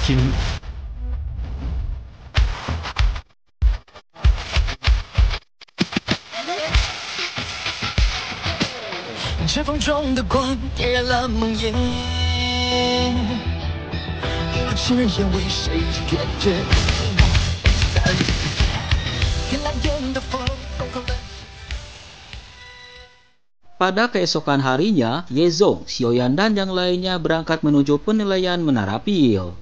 心。切缝中的光点燃了梦魇，有情人也为谁决绝？天蓝天的风，空空的。 Pada keesokan harinya, Yezong, Xiaoyan, dan yang lainnya berangkat menuju penilaian Menara Pil.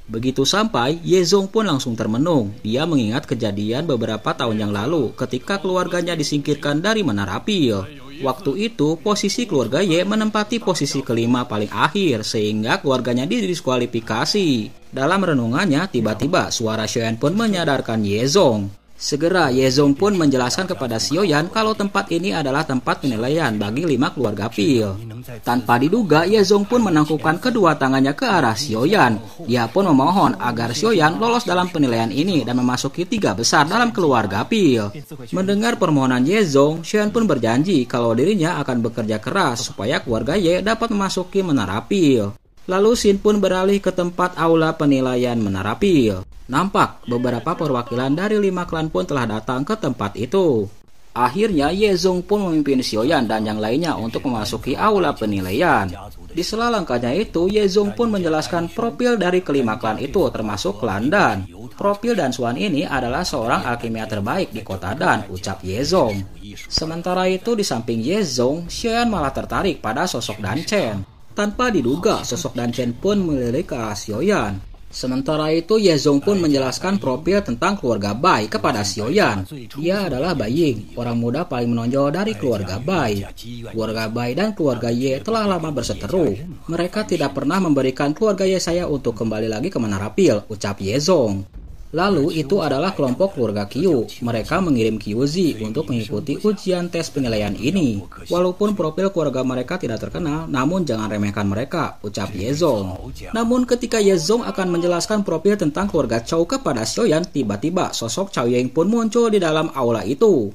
Begitu sampai, Yezong pun langsung termenung. Dia mengingat kejadian beberapa tahun yang lalu ketika keluarganya disingkirkan dari Menara Pil. Waktu itu, posisi keluarga Ye menempati posisi kelima paling akhir, sehingga keluarganya didiskualifikasi. Dalam renungannya, tiba-tiba suara Xiaoyan pun menyadarkan Yezong. Segera Yezong pun menjelaskan kepada Xiaoyan kalau tempat ini adalah tempat penilaian bagi 5 keluarga Pil. Tanpa diduga, Yezong pun menangkupkan kedua tangannya ke arah Xiaoyan. Dia pun memohon agar Xiaoyan lolos dalam penilaian ini dan memasuki 3 besar dalam keluarga Pil. Mendengar permohonan Yezong, Xiaoyan pun berjanji kalau dirinya akan bekerja keras supaya keluarga Ye dapat memasuki Menara Pil. Lalu Xin pun beralih ke tempat aula penilaian Menara Pil. Nampak beberapa perwakilan dari 5 klan pun telah datang ke tempat itu. Akhirnya Yezong pun memimpin Xiaoyan dan yang lainnya untuk memasuki aula penilaian. Di sela langkahnya itu, Yezong pun menjelaskan profil dari kelima klan itu termasuk klan Dan. Profil Dan Xuan ini adalah seorang alkimia terbaik di kota Dan, ucap Yezong. Sementara itu di samping Yezong, Xiaoyan malah tertarik pada sosok Dan Chen. Tanpa diduga, sosok Dan Chen pun melirik ke arah Xiaoyan. Sementara itu, Yezong pun menjelaskan profil tentang keluarga Bai kepada Xiaoyan. Dia adalah Bai Ying, orang muda paling menonjol dari keluarga Bai. Keluarga Bai dan keluarga Ye telah lama berseteru. Mereka tidak pernah memberikan keluarga Ye saya untuk kembali lagi ke Menara Pil, ucap Yezong. Lalu itu adalah kelompok keluarga Qiu. Mereka mengirim Qiu Zi untuk mengikuti ujian tes penilaian ini. Walaupun profil keluarga mereka tidak terkenal, namun jangan remehkan mereka, ucap Yezong. Namun ketika Yezong akan menjelaskan profil tentang keluarga Chou kepada Xiaoyan, tiba-tiba sosok Chao Ying pun muncul di dalam aula itu.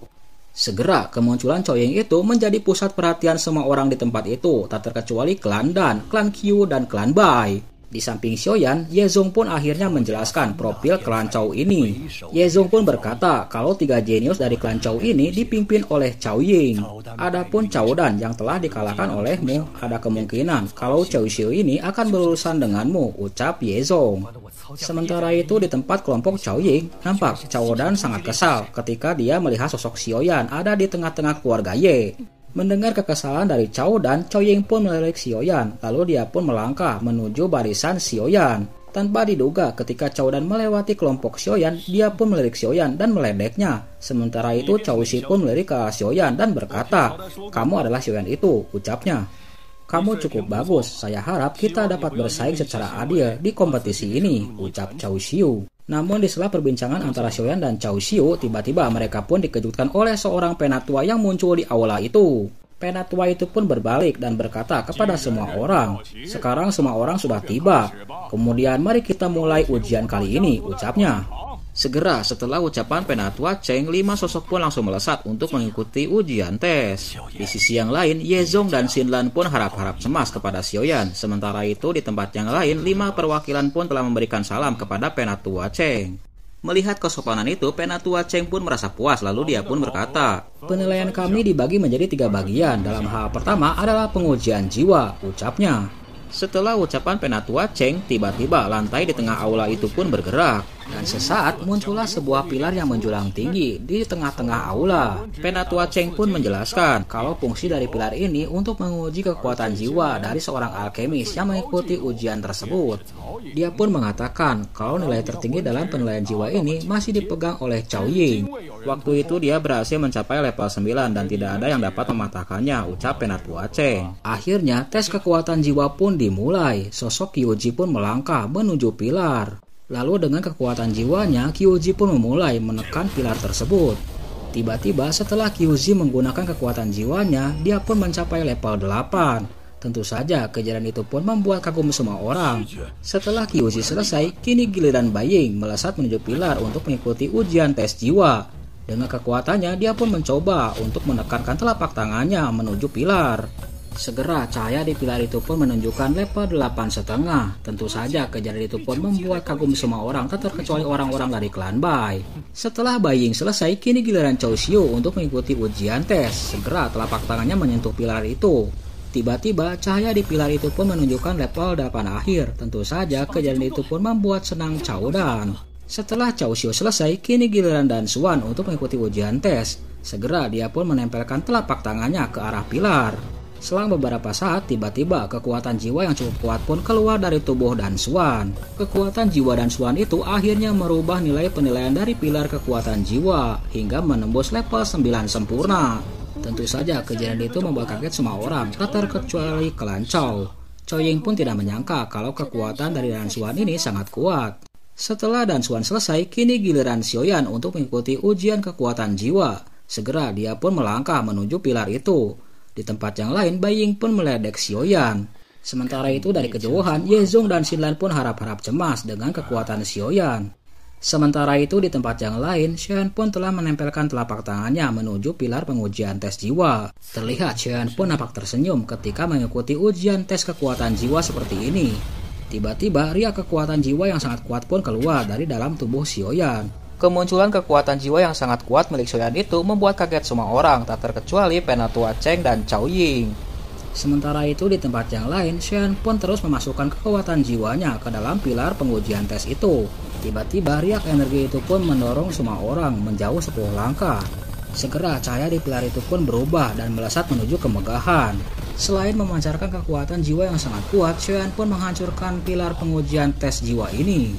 Segera kemunculan Chao Ying itu menjadi pusat perhatian semua orang di tempat itu, tak terkecuali klan Dan, klan Qiu, dan klan Bai. Di samping Xiaoyan, Yezong pun akhirnya menjelaskan profil klan Chou ini. Yezong pun berkata kalau 3 jenius dari klan Chou ini dipimpin oleh Chao Ying. Adapun Chao Dan yang telah dikalahkan olehmu, ada kemungkinan kalau Chao Xiu ini akan berurusan denganmu, ucap Yezong. Sementara itu di tempat kelompok Chao Ying, nampak Chao Dan sangat kesal ketika dia melihat sosok Xiaoyan ada di tengah-tengah keluarga Ye. Mendengar kekesalan dari Chao Dan, Chao Ying pun melirik Xiaoyan, lalu dia pun melangkah menuju barisan Xiaoyan. Tanpa diduga ketika Chao Dan melewati kelompok Xiaoyan, dia pun melirik Xiaoyan dan meledeknya. Sementara itu Chao Xi pun melirik ke Xiaoyan dan berkata, "Kamu adalah Xiaoyan itu," ucapnya. "Kamu cukup bagus, saya harap kita dapat bersaing secara adil di kompetisi ini," ucap Chao Xiu. Namun di sela perbincangan antara Xiaoyan dan Chao Xiu, tiba-tiba mereka pun dikejutkan oleh seorang penatua yang muncul di aula itu. Penatua itu pun berbalik dan berkata kepada semua orang, "Sekarang semua orang sudah tiba. Kemudian mari kita mulai ujian kali ini," ucapnya. Segera setelah ucapan penatua Cheng, 5 sosok pun langsung melesat untuk mengikuti ujian tes. Di sisi yang lain, Yezong dan Xinlan pun harap-harap cemas kepada Xiaoyan. Sementara itu di tempat yang lain, 5 perwakilan pun telah memberikan salam kepada penatua Cheng. Melihat kesopanan itu, penatua Cheng pun merasa puas, lalu dia pun berkata, "Penilaian kami dibagi menjadi 3 bagian. Dalam hal pertama adalah pengujian jiwa," ucapnya. Setelah ucapan penatua Cheng, tiba-tiba lantai di tengah aula itu pun bergerak. Dan sesaat muncullah sebuah pilar yang menjulang tinggi di tengah-tengah aula. Penatua Cheng pun menjelaskan kalau fungsi dari pilar ini untuk menguji kekuatan jiwa dari seorang alkemis yang mengikuti ujian tersebut. Dia pun mengatakan kalau nilai tertinggi dalam penilaian jiwa ini masih dipegang oleh Chao Ying. Waktu itu dia berhasil mencapai level 9 dan tidak ada yang dapat mematahkannya, ucap penatua Cheng. Akhirnya tes kekuatan jiwa pun dimulai. Sosok Qiuji pun melangkah menuju pilar. Lalu dengan kekuatan jiwanya, Qiuji pun memulai menekan pilar tersebut. Tiba-tiba setelah Qiuji menggunakan kekuatan jiwanya, dia pun mencapai level 8. Tentu saja kejadian itu pun membuat kagum semua orang. Setelah Qiuji selesai, kini giliran Bai Ying melesat menuju pilar untuk mengikuti ujian tes jiwa. Dengan kekuatannya, dia pun mencoba untuk menekankan telapak tangannya menuju pilar. Segera cahaya di pilar itu pun menunjukkan level 8,5. Tentu saja kejadian itu pun membuat kagum semua orang, tak terkecuali orang-orang dari klan Bai. Setelah Bai Ying selesai, kini giliran Chou Xiu untuk mengikuti ujian tes. Segera telapak tangannya menyentuh pilar itu. Tiba-tiba cahaya di pilar itu pun menunjukkan level 8 akhir. Tentu saja kejadian itu pun membuat senang Chou Dan. Setelah Chou Xiu selesai, kini giliran Dan Xuan untuk mengikuti ujian tes. Segera dia pun menempelkan telapak tangannya ke arah pilar. Selang beberapa saat, tiba-tiba kekuatan jiwa yang cukup kuat pun keluar dari tubuh Dan Xuan. Kekuatan jiwa Dan Xuan itu akhirnya merubah nilai penilaian dari pilar kekuatan jiwa hingga menembus level 9 sempurna. Tentu saja kejadian itu membuat kaget semua orang, tak terkecuali klan Chou. Chou Ying pun tidak menyangka kalau kekuatan dari Dan Xuan ini sangat kuat. Setelah Dan Xuan selesai, kini giliran Xiaoyan untuk mengikuti ujian kekuatan jiwa. Segera dia pun melangkah menuju pilar itu. Di tempat yang lain, Bai Ying pun meledek Xiaoyan. Sementara itu dari kejauhan, Ye Zong dan Xin Lan pun harap-harap cemas dengan kekuatan Xiaoyan. Sementara itu di tempat yang lain, Xiaoyan pun telah menempelkan telapak tangannya menuju pilar pengujian tes jiwa. Terlihat Xiaoyan pun nampak tersenyum ketika mengikuti ujian tes kekuatan jiwa seperti ini. Tiba-tiba riak kekuatan jiwa yang sangat kuat pun keluar dari dalam tubuh Xiaoyan. Kemunculan kekuatan jiwa yang sangat kuat milik Xiaoyan itu membuat kaget semua orang, tak terkecuali Penatua Cheng dan Chou Ying. Sementara itu di tempat yang lain, Xiaoyan pun terus memasukkan kekuatan jiwanya ke dalam pilar pengujian tes itu. Tiba-tiba riak energi itu pun mendorong semua orang menjauh 10 langkah. Segera cahaya di pilar itu pun berubah dan melesat menuju kemegahan. Selain memancarkan kekuatan jiwa yang sangat kuat, Xiaoyan pun menghancurkan pilar pengujian tes jiwa ini.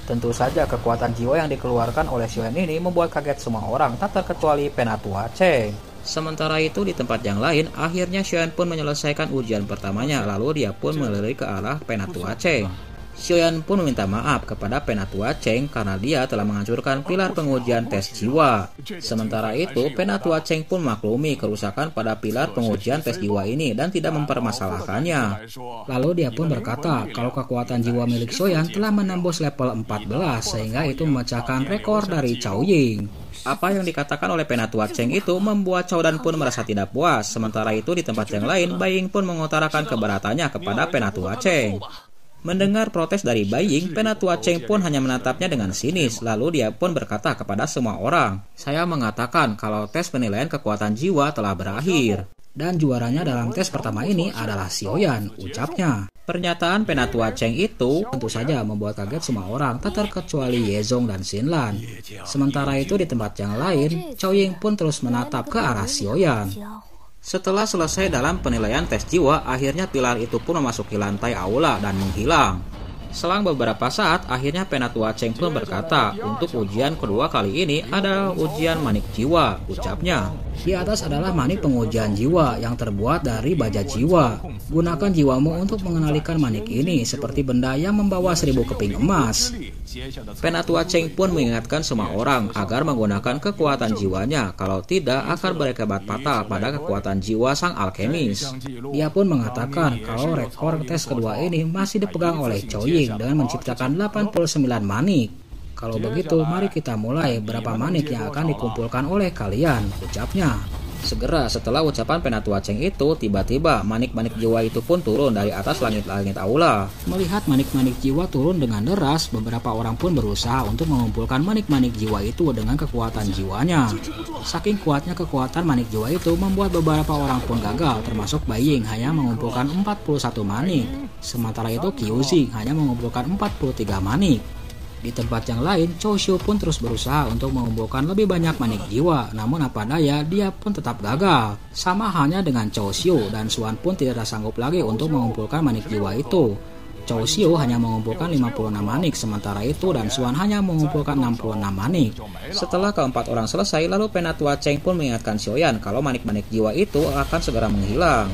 Tentu saja kekuatan jiwa yang dikeluarkan oleh Xiaoyan ini membuat kaget semua orang, tak terkecuali Penatua Cheng. Sementara itu di tempat yang lain, akhirnya Xiaoyan pun menyelesaikan ujian pertamanya, lalu dia pun melirik ke arah Penatua Cheng. Xiaoyan pun meminta maaf kepada Penatua Cheng karena dia telah menghancurkan pilar pengujian tes jiwa. Sementara itu, Penatua Cheng pun maklumi kerusakan pada pilar pengujian tes jiwa ini dan tidak mempermasalahkannya. Lalu dia pun berkata kalau kekuatan jiwa milik Xiaoyan telah menembus level 14 sehingga itu memecahkan rekor dari Chou Ying. Apa yang dikatakan oleh Penatua Cheng itu membuat Chou Dan pun merasa tidak puas. Sementara itu di tempat yang lain, Bai Ying pun mengutarakan keberatannya kepada Penatua Cheng. Mendengar protes dari Bai Ying, Penatua Cheng pun hanya menatapnya dengan sinis. Lalu dia pun berkata kepada semua orang, "Saya mengatakan kalau tes penilaian kekuatan jiwa telah berakhir. Dan juaranya dalam tes pertama ini adalah Xiaoyan," ucapnya. Pernyataan Penatua Cheng itu tentu saja membuat kaget semua orang, tak terkecuali Ye Zong dan Xin Lan. Sementara itu di tempat yang lain, Chou Ying pun terus menatap ke arah Xiaoyan. Setelah selesai dalam penilaian tes jiwa, akhirnya pilar itu pun memasuki lantai aula dan menghilang. Selang beberapa saat, akhirnya Penatua Cheng pun berkata, untuk ujian kedua kali ini adalah ujian manik jiwa, ucapnya. Di atas adalah manik pengujian jiwa yang terbuat dari baja jiwa. Gunakan jiwamu untuk mengenalikan manik ini seperti benda yang membawa 1000 keping emas. Penatua Cheng pun mengingatkan semua orang agar menggunakan kekuatan jiwanya, kalau tidak akan berakibat fatal pada kekuatan jiwa sang alkemis. Dia pun mengatakan kalau rekor tes kedua ini masih dipegang oleh Chou Ying dengan menciptakan 89 manik. Kalau begitu, mari kita mulai. Berapa manik yang akan dikumpulkan oleh kalian? Ucapnya. Segera setelah ucapan Penatua Cheng itu, tiba-tiba manik-manik jiwa itu pun turun dari atas langit-langit aula. Melihat manik-manik jiwa turun dengan deras, beberapa orang pun berusaha untuk mengumpulkan manik-manik jiwa itu dengan kekuatan jiwanya. Saking kuatnya kekuatan manik jiwa itu membuat beberapa orang pun gagal, termasuk Bai Ying hanya mengumpulkan 41 manik. Sementara itu Qiu Xing hanya mengumpulkan 43 manik. Di tempat yang lain, Chou Xiu pun terus berusaha untuk mengumpulkan lebih banyak manik jiwa, namun apa daya dia pun tetap gagal. Sama halnya dengan Chou Xiu, dan Xuan pun tidak sanggup lagi untuk mengumpulkan manik jiwa itu. Chou Xiu hanya mengumpulkan 56 manik, sementara itu Dan Xuan hanya mengumpulkan 66 manik. Setelah keempat orang selesai, lalu Penatua Cheng pun mengingatkan Xiaoyan kalau manik-manik jiwa itu akan segera menghilang.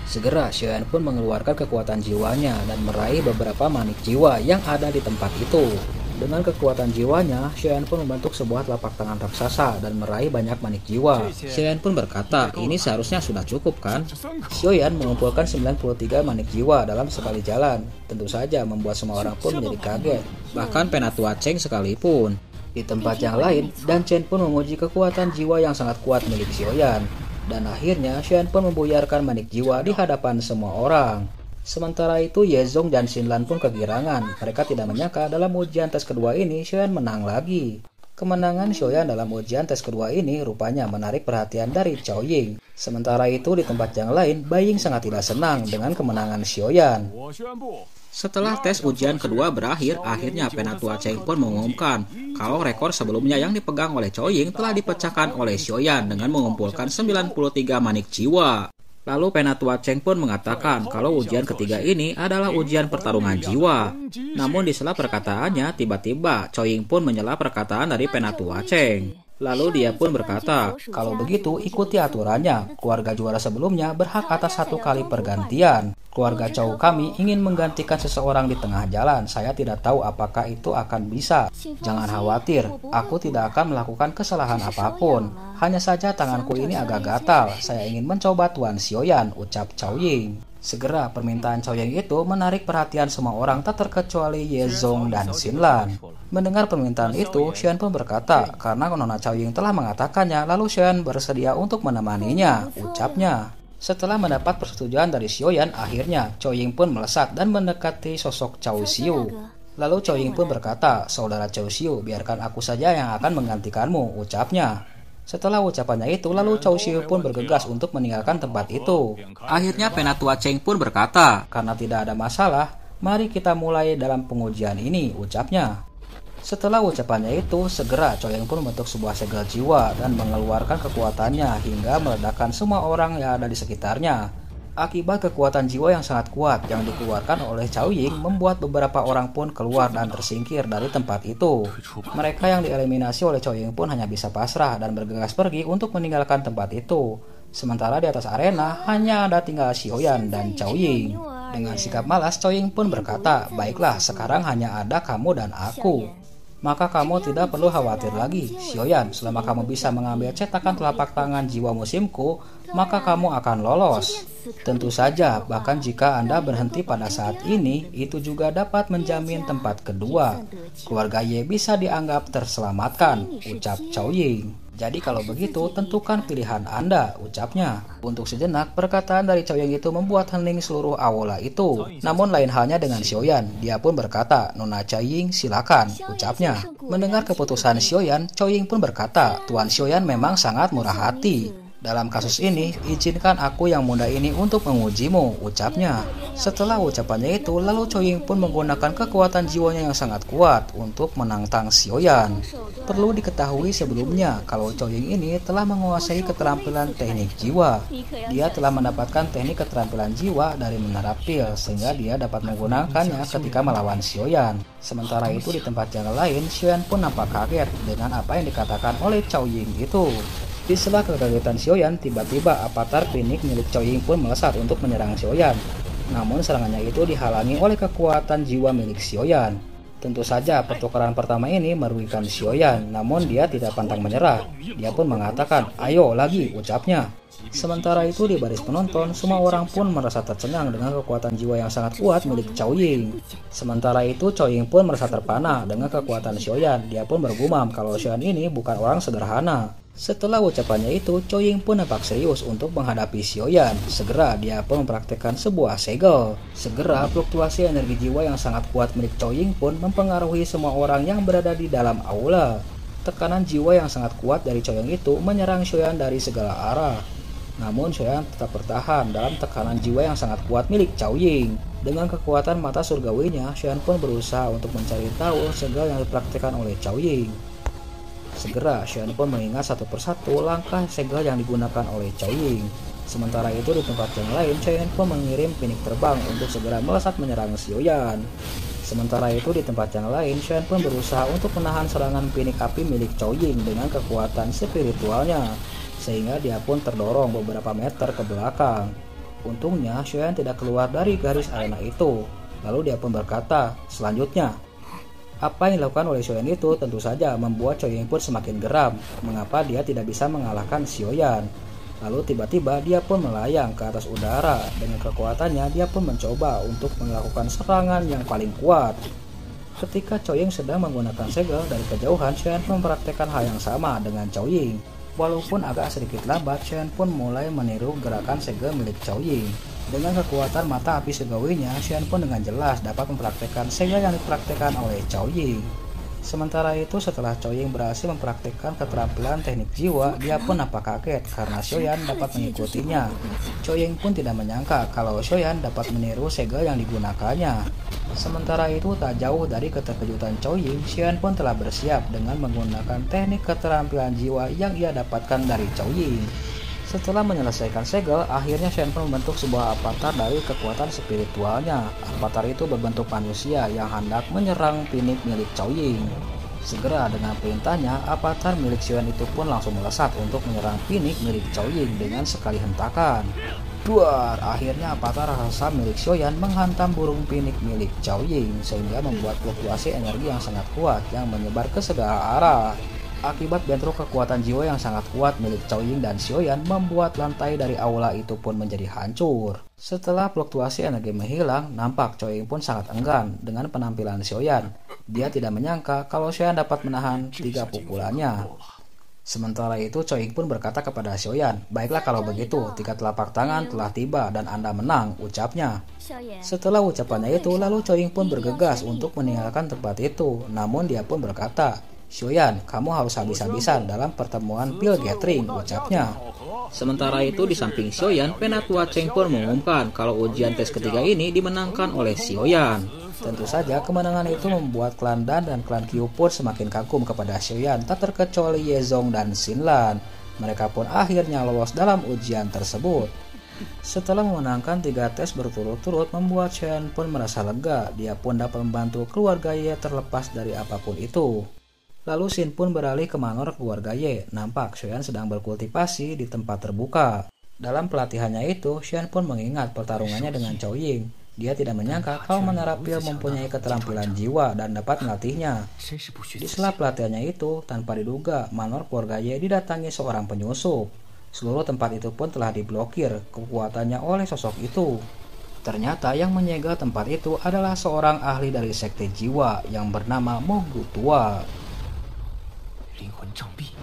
Segera Xiaoyan pun mengeluarkan kekuatan jiwanya dan meraih beberapa manik jiwa yang ada di tempat itu. Dengan kekuatan jiwanya, Xiaoyan pun membentuk sebuah telapak tangan raksasa dan meraih banyak manik jiwa. Xiaoyan pun berkata, ini seharusnya sudah cukup kan? Xiaoyan mengumpulkan 93 manik jiwa dalam sekali jalan. Tentu saja membuat semua orang pun menjadi kaget, bahkan Penatua Cheng sekalipun. Di tempat yang lain, Dan Chen pun memuji kekuatan jiwa yang sangat kuat milik Xiaoyan. Dan akhirnya Xian pun membuyarkan manik jiwa di hadapan semua orang. Sementara itu Yezong dan Xinlan pun kegirangan. Mereka tidak menyangka dalam ujian tes kedua ini Xian menang lagi. Kemenangan Xiaoyan dalam ujian tes kedua ini rupanya menarik perhatian dari Cao Ying. Sementara itu di tempat yang lain, Bai Ying sangat tidak senang dengan kemenangan Xiaoyan. Setelah tes ujian kedua berakhir, akhirnya Penatua Cheng pun mengumumkan kalau rekor sebelumnya yang dipegang oleh Cao Ying telah dipecahkan oleh Xiaoyan dengan mengumpulkan 93 manik jiwa. Lalu Penatua Cheng pun mengatakan kalau ujian ketiga ini adalah ujian pertarungan jiwa. Namun di sela perkataannya, tiba-tiba Cao Ying pun menyela perkataan dari Penatua Cheng. Lalu dia pun berkata, kalau begitu ikuti aturannya. Keluarga juara sebelumnya berhak atas 1 kali pergantian. Keluarga Cao kami ingin menggantikan seseorang di tengah jalan. Saya tidak tahu apakah itu akan bisa. Jangan khawatir, aku tidak akan melakukan kesalahan apapun. Hanya saja tanganku ini agak gatal. Saya ingin mencoba Tuan Xiaoyan, ucap Cao Ying. Segera permintaan Cao Ying itu menarik perhatian semua orang tak terkecuali Yezong dan Xinlan. Mendengar permintaan itu, Xian pun berkata, karena Nona Cao Ying telah mengatakannya, lalu Xian bersedia untuk menemaninya, ucapnya. Setelah mendapat persetujuan dari Xiaoyan, akhirnya Cao Ying pun melesat dan mendekati sosok Cao Xiu. Lalu Cao Ying pun berkata, saudara Cao Xiu, biarkan aku saja yang akan menggantikanmu, ucapnya. Setelah ucapannya itu, lalu Cao Xiu pun bergegas untuk meninggalkan tempat itu. Akhirnya Penatua Cheng pun berkata, karena tidak ada masalah, mari kita mulai dalam pengujian ini, ucapnya. Setelah ucapannya itu, segera Cao Ying pun membentuk sebuah segel jiwa dan mengeluarkan kekuatannya hingga meledakkan semua orang yang ada di sekitarnya. Akibat kekuatan jiwa yang sangat kuat yang dikeluarkan oleh Cao Ying membuat beberapa orang pun keluar dan tersingkir dari tempat itu. Mereka yang dieliminasi oleh Cao Ying pun hanya bisa pasrah dan bergegas pergi untuk meninggalkan tempat itu. Sementara di atas arena hanya ada tinggal Xiaoyan dan Cao Ying. Dengan sikap malas, Cao Ying pun berkata, baiklah, sekarang hanya ada kamu dan aku. Maka kamu tidak perlu khawatir lagi, Xiaoyan. Selama kamu bisa mengambil cetakan telapak tangan jiwa musimku, maka kamu akan lolos. Tentu saja, bahkan jika Anda berhenti pada saat ini, itu juga dapat menjamin tempat kedua. Keluarga Ye bisa dianggap terselamatkan, ucap Cao Ying. Jadi kalau begitu, tentukan pilihan Anda, ucapnya. Untuk sejenak, perkataan dari Cao Ying itu membuat hening seluruh aula itu. Namun lain halnya dengan Xiaoyan, dia pun berkata, Nona Cao Ying silakan, ucapnya. Mendengar keputusan Xiaoyan, Cao Ying pun berkata, Tuan Xiaoyan memang sangat murah hati. Dalam kasus ini, izinkan aku yang muda ini untuk mengujimu, ucapnya. Setelah ucapannya itu, lalu Cao Ying pun menggunakan kekuatan jiwanya yang sangat kuat untuk menantang Xiaoyan. Perlu diketahui sebelumnya, kalau Cao Ying ini telah menguasai keterampilan teknik jiwa. Dia telah mendapatkan teknik keterampilan jiwa dari Menara Pil, sehingga dia dapat menggunakannya ketika melawan Xiaoyan. Sementara itu di tempat yang lain, Xiaoyan pun nampak kaget dengan apa yang dikatakan oleh Cao Ying itu. Di sela kekagetan Xiaoyan, tiba-tiba avatar klinik milik Cao Ying pun melesat untuk menyerang Xiaoyan. Namun serangannya itu dihalangi oleh kekuatan jiwa milik Xiaoyan. Tentu saja pertukaran pertama ini merugikan Xiaoyan, namun dia tidak pantang menyerah. Dia pun mengatakan, ayo lagi, ucapnya. Sementara itu di baris penonton, semua orang pun merasa tercengang dengan kekuatan jiwa yang sangat kuat milik Cao Ying. Sementara itu Cao Ying pun merasa terpana dengan kekuatan Xiaoyan. Dia pun bergumam kalau Xiaoyan ini bukan orang sederhana. Setelah ucapannya itu, Cao Ying pun nampak serius untuk menghadapi Xiaoyan. Segera dia pun mempraktikkan sebuah segel. Segera fluktuasi energi jiwa yang sangat kuat milik Cao Ying pun mempengaruhi semua orang yang berada di dalam aula. Tekanan jiwa yang sangat kuat dari Cao Ying itu menyerang Xiaoyan dari segala arah. Namun Xiaoyan tetap bertahan dalam tekanan jiwa yang sangat kuat milik Cao Ying. Dengan kekuatan mata surgawinya, Xiaoyan pun berusaha untuk mencari tahu segel yang dipraktikkan oleh Cao Ying. Segera Xiaoyan pun mengingat satu persatu langkah segel yang digunakan oleh Cao Ying. Sementara itu di tempat yang lain, Xiaoyan pun mengirim pinik terbang untuk segera melesat menyerang Xiaoyan. Sementara itu di tempat yang lain, Xiaoyan pun berusaha untuk menahan serangan pinik api milik Cao Ying dengan kekuatan spiritualnya, sehingga dia pun terdorong beberapa meter ke belakang. Untungnya Xiaoyan tidak keluar dari garis arena itu. Lalu dia pun berkata, selanjutnya. Apa yang dilakukan oleh Xiaoyan itu tentu saja membuat Cao Ying pun semakin geram. Mengapa dia tidak bisa mengalahkan Xiaoyan? Lalu tiba-tiba dia pun melayang ke atas udara. Dengan kekuatannya dia pun mencoba untuk melakukan serangan yang paling kuat. Ketika Cao Ying sedang menggunakan segel dari kejauhan, Xiaoyan mempraktekkan hal yang sama dengan Cao Ying. Walaupun agak sedikit lambat, Shen pun mulai meniru gerakan segel milik Cao Ying. Dengan kekuatan mata api surgawinya, Shen pun dengan jelas dapat mempraktekkan segel yang dipraktekkan oleh Cao Ying. Sementara itu, setelah Cao Ying berhasil mempraktikkan keterampilan teknik jiwa, dia pun nampak kaget karena Xiaoyan dapat mengikutinya. Cao Ying pun tidak menyangka kalau Xiaoyan dapat meniru segel yang digunakannya. Sementara itu, tak jauh dari keterkejutan Cao Ying, Xiaoyan pun telah bersiap dengan menggunakan teknik keterampilan jiwa yang ia dapatkan dari Cao Ying. Setelah menyelesaikan segel, akhirnya Shen pun membentuk sebuah avatar dari kekuatan spiritualnya. Avatar itu berbentuk manusia yang hendak menyerang pinik milik Cao Ying. Segera dengan perintahnya, avatar milik Xiaoyan itu pun langsung melesat untuk menyerang pinik milik Cao Ying dengan sekali hentakan. Duar, akhirnya avatar raksasa milik Xiaoyan menghantam burung pinik milik Cao Ying sehingga membuat fluktuasi energi yang sangat kuat yang menyebar ke segala arah. Akibat bentrok kekuatan jiwa yang sangat kuat milik Cao Ying dan Xiaoyan membuat lantai dari aula itu pun menjadi hancur. Setelah fluktuasi energi menghilang, nampak Cao Ying pun sangat enggan dengan penampilan Xiaoyan. Dia tidak menyangka kalau Xiaoyan dapat menahan 3 pukulannya. Sementara itu, Cao Ying pun berkata kepada Xiaoyan, "Baiklah kalau begitu, 3 telapak tangan telah tiba dan Anda menang," ucapnya. Setelah ucapannya itu, lalu Cao Ying pun bergegas untuk meninggalkan tempat itu. Namun dia pun berkata, "Xiaoyan, kamu harus habis-habisan dalam pertemuan Bill Gathering," ucapnya. Sementara itu di samping Xiaoyan, Penatua Cheng pun mengumumkan kalau ujian tes ketiga ini dimenangkan oleh Xiaoyan. Tentu saja kemenangan itu membuat klan Dan dan klan Qiu pun semakin kagum kepada Xiaoyan, tak terkecuali Yezong dan Xinlan. Mereka pun akhirnya lolos dalam ujian tersebut. Setelah memenangkan 3 tes berturut-turut, membuat Xiaoyan pun merasa lega. Dia pun dapat membantu keluarga Ye terlepas dari apapun itu. Lalu Xin pun beralih ke manor keluarga Ye. Nampak Xiaoyan sedang berkultivasi di tempat terbuka. Dalam pelatihannya itu, Xiaoyan pun mengingat pertarungannya dengan Cao Ying. Dia tidak menyangka kalau Menara Pil mempunyai keterampilan jiwa dan dapat melatihnya. Di sela pelatihannya itu, tanpa diduga, manor keluarga Ye didatangi seorang penyusup. Seluruh tempat itu pun telah diblokir kekuatannya oleh sosok itu. Ternyata yang menyegel tempat itu adalah seorang ahli dari sekte jiwa yang bernama Mogu Tua. 灵魂障壁。